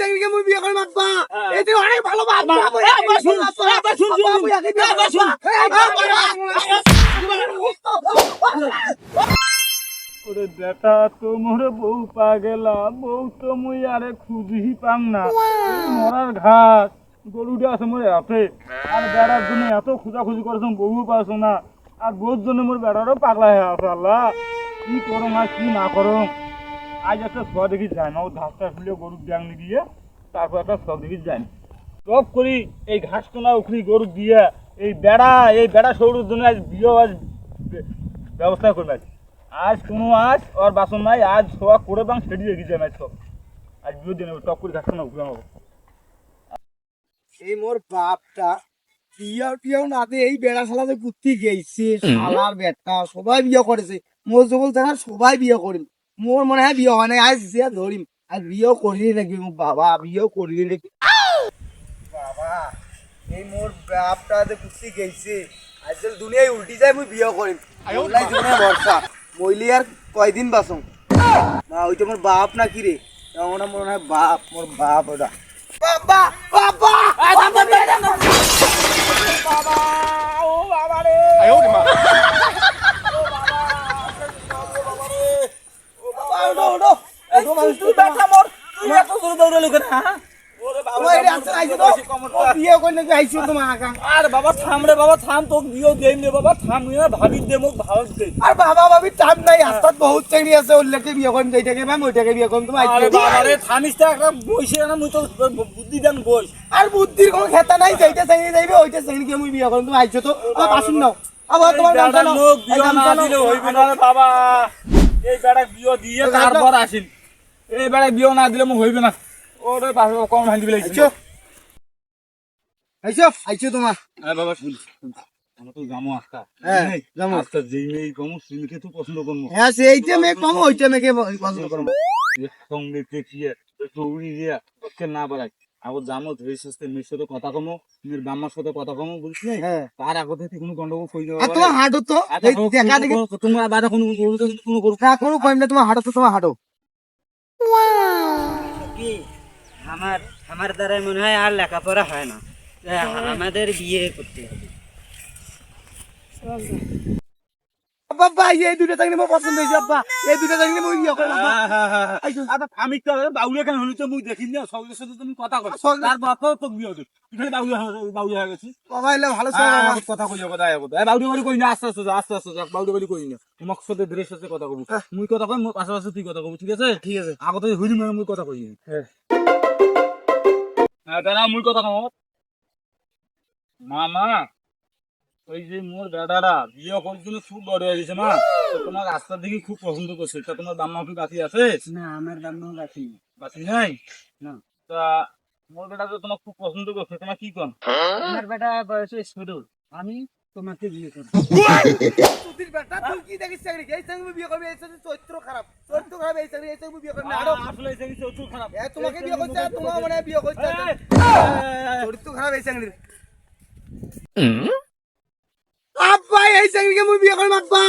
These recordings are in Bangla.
চেংড়িকে মুই বিয়ে করে মারবা এতে অনেক ভালো বাবা ওরে বেটা তোমর বউ পা গেলা বউ তো মুই আরে খুঁজি পাম না মরার ঘাস গরুটা আছে মোর হাতে আর বেড়ার জন্য এত খোঁজাখুঁজি করেছ বউ পাচ্ছ না আর বউর জন্য মোর বেড়ারও পাগলা হয়ে আছে আল্লাহ কি করো আর কি না করো আজ একটা ছোয়া দেখি যাই না ও ধাপটা ফুলে গরুর ব্যাং গিয়ে তারপর একটা সব দেখি যাই সব করি এই ঘাস কোনা উখড়ি গরু দিয়ে এই বেড়া সৌরের জন্য আজ বিয়ে আজ ব্যবস্থা করবে আজ কোনো আজ ওর বাসন নাই আজ সব করে বাং সেটি রেখে যাবে সব আজ বিয়ে দিয়ে নেবো টপ করে ঘাস কোনা উখড়ে নেবো এই মোর বাপটা বিয়াও না দে এই বেড়া শালাতে কুত্তি গেছে শালার বেটা সবাই বিয়ে করেছে মোর যখন দেখা সবাই বিয়ে করিম মোর মনে হয় বিয়ে হয় না আজ যে ধরিম আজ বিয়েও করিলি নাকি বাবা বিয়েও করিলি নাকি বাবা এই মোর বাপটা কুত্তি গেছে আজ দুনিয়ায় উল্টি যায় মুই বিয়ে করিম ওলাই জীবনে ভরসা মইলি আর কয়দিন বাসম না ওইটা মোর বাপ না কি রে ওটা মনে হয় বাপ মোর বাপ ওটা বাবা বাবা বাবা ও বাবা রে আয়ো রে মা ও বাবা ও বাবা ওডো তুই বেটা মোর তুই এত দূর দৌড়ালি কেন হ্যাঁ ওরে বাবা ওই রাস্তা আইছো তো বিয়ে কইনে যে আইছো তোমার আকাং আর বাবা থাম রে বাবা থাম তো বিয়ে দেই নে বাবা থাম না ভাবি দে মোক ভাব দে আর বাবা ভাবি টাইম নাই রাস্তাত বহুত চেংড়ি আছে ওইটাকে বিয়ে করিম এইটাকে ম্যাম ওইটাকে বিয়ে করিম তুমি আইছো আরে বাবা রে থামিস তা একটা বইছে না মুই তো বুদ্ধি দেন বই আর বুদ্ধির কোনো খেতা নাই যেইটা চেংড়ি যাইবে ওইটা চেংড়িকে মুই বিয়ে করিম তুমি আইছো তো বাসুন নাও আবার তোমার গামছা নাও বিয়ে না দিলে হইবে না রে বাবা এই বেড়া বিয়ে দিয়ে তারপর আসিন এই বেড়া বিয়ে না দিলে মোক হইবে না ওরে বাবা কোন ভাঙি দিলে আইছো আইছো আইছো তোমার আরে বাবা শুন আমরা তো জামু আস্তা হ্যাঁ জামু আস্তা যেই মেয়ে কমু সিনকে তো পছন্দ করমু হ্যাঁ সেইটা মে কম ওইটা মেকে পছন্দ করব সঙ্গে দেখিয়ে দৌড়ি দিয়া ওকে না বাড়াই আবার জামু ধরে সস্তে মেয়ের সাথে কথা কমো মেয়ের বাম্মার সাথে কথা কমো বুঝছ না হ্যাঁ তার আগে থেকে কোনো গন্ডগোল কই যাবে আর তোমার হাঁটো তো দেখা দেখি তোমরা বাদা কোনো করো না কোনো কইম না তোমার হাঁটো তো তোমার হাঁটো কি আমার আমার দ্বারা মনে হয় আর লেখাপড়া হয় না আমাদের বিয়ে করতে হবে বাবা এই দুটো থাকলে আমার পছন্দ হয়েছে বাবা এই দুটো থাকলে মই বিয়ে করব আচ্ছা আমি তো বাউলিয়া কেন হলি তো মুই দেখি না সঙ্গের সাথে তুমি কথা কর তার বাপ তো বিয়ে হতো এখানে বাউলিয়া হয়ে গেছি বাবা এলে ভালো ছিল কথা কই কথা আয় কথা বাউলি বাড়ি কই না আস্তে আস্তে বাউলি বাড়ি কই না তোমার সাথে ড্রেস সাথে কথা কব মুই কথা কই মোর পাশাপাশি তুই কথা কব ঠিক আছে আগতে হইলি মানে মুই কথা কই হ্যাঁ দাদা মুই কথা কম মামা ওই যে মোর দাদারা বিয়ে করার জন্য খুব বড় হয়ে গেছে না তোমার রাস্তার দিকে খুব পছন্দ করছে তা তোমার দাম্মা কি বাকি আছে না আমার দাম বাকি বাকি নাই না তা মোর বেটা তো তোমার খুব পছন্দ করছে তোমার কি কম আমার বেটা বয়স ছোট আমি তোমাকে বিয়ে করব তুই বেটা তুই কি দেখিস চাকরি এই চাকরি বিয়ে করবি এই চাকরি চরিত্র খারাপ এই চাকরি বিয়ে করবি না আসলে এই যে চতুর খারাপ এ তোমাকে বিয়ে করতে তোমার মনে বিয়ে করতে চরিত্র খারাপ এই চাকরি আব্বা এই চাকরিকে মুই বিয়ে করে মারবা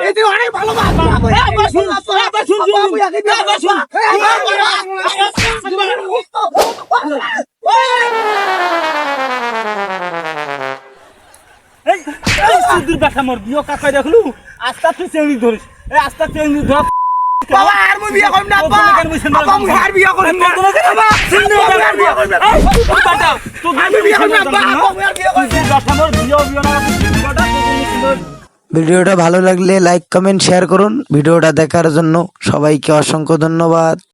এতে অনেক ভালো বাবা শুন মুই আগে বিয়ে এই সুদূর বেটা মোর বিয়ে কাকাই দেখলু আস্তা তুই চেংড়ি ধরিস এই আস্তা চেংড়ি ধর বাবা আর মুই বিয়ে করব না বাবা বাবা মুই আর বিয়ে করব না বাবা আমি আর বিয়ে করব না বেটা তুই আমি বিয়ে করব না বাবা মুই আর বিয়ে করব না বেটা মোর বিয়ে না বেটা ভিডিওটা ভালো লাগলে লাইক কমেন্ট শেয়ার করুন ভিডিওটা দেখার জন্য সবাইকে অসংখ্য ধন্যবাদ।